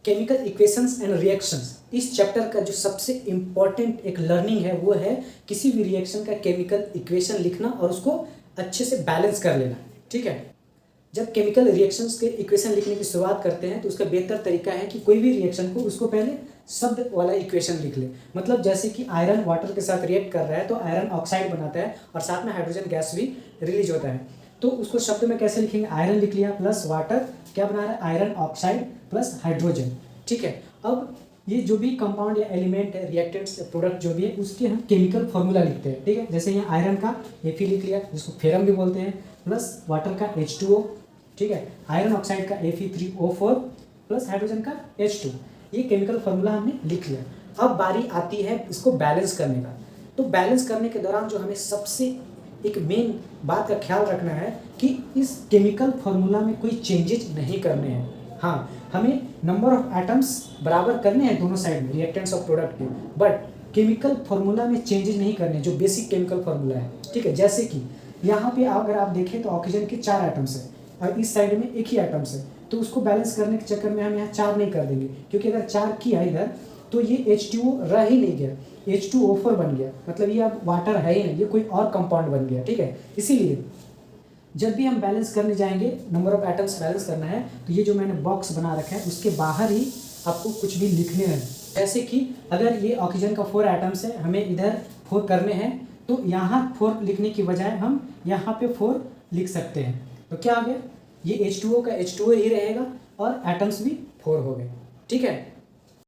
Chemical equations and reactions. इस chapter का जो सबसे इम्पॉर्टेंट एक लर्निंग है वो है किसी भी रिएक्शन का केमिकल इक्वेशन लिखना और उसको अच्छे से बैलेंस कर लेना। ठीक है, जब केमिकल रिएक्शंस के इक्वेशन लिखने की शुरुआत करते हैं तो उसका बेहतर तरीका है कि कोई भी रिएक्शन को उसको पहले शब्द वाला इक्वेशन लिख ले। मतलब जैसे कि आयरन वाटर के साथ रिएक्ट कर रहा है तो आयरन ऑक्साइड बनाता है और साथ में हाइड्रोजन गैस भी रिलीज होता है। तो उसको शब्द में कैसे लिखेंगे, आयरन लिख लिया प्लस वाटर क्या बना रहा है, आयरन ऑक्साइड प्लस हाइड्रोजन। ठीक है, अब ये जो भी कंपाउंड या एलिमेंट है, रिएक्टेंट्स प्रोडक्ट जो भी है, उसके हम केमिकल फॉर्मूला लिखते हैं। ठीक है, जैसे यहाँ आयरन का Fe लिख लिया जिसको फेरम भी बोलते हैं, प्लस वाटर का H2O। ठीक है, आयरन ऑक्साइड का Fe3O4 प्लस हाइड्रोजन का H2। ये केमिकल फॉर्मूला हमने लिख लिया। अब बारी आती है इसको बैलेंस करने का। तो बैलेंस करने के दौरान जो हमें सबसे एक मेन बात का ख्याल रखना है कि इस केमिकल फॉर्मूला में कोई चेंजेज नहीं करने हैं। हाँ, हमें नंबर ऑफ एटम्स बराबर करने हैं दोनों साइड में रिएक्टेंट्स और प्रोडक्ट के, बट केमिकल फॉर्मूला में चेंजेज नहीं करने जो बेसिक केमिकल फॉर्मूला है। ठीक है, जैसे कि यहाँ पे अगर आप देखें तो ऑक्सीजन के 4 एटम्स है और इस साइड में एक ही एटम्स है, तो उसको बैलेंस करने के चक्कर में हम यहाँ 4 नहीं कर देंगे, क्योंकि अगर 4 किया इधर तो ये H2O रह ही नहीं गया, H2O4 बन गया, मतलब ये अब वाटर है ही नहीं, ये कोई और कंपाउंड बन गया। ठीक है, इसीलिए जब भी हम बैलेंस करने जाएंगे, नंबर ऑफ एटम्स बैलेंस करना है, तो ये जो मैंने बॉक्स बना रखा है उसके बाहर ही आपको कुछ भी लिखने हैं। जैसे कि अगर ये ऑक्सीजन का 4 एटम्स है, हमें इधर 4 करने हैं, तो यहाँ 4 लिखने की बजाय हम यहाँ पे 4 लिख सकते हैं। तो क्या आ गया, ये H2O का H2O ही रहेगा और एटम्स भी 4 हो गए। ठीक है,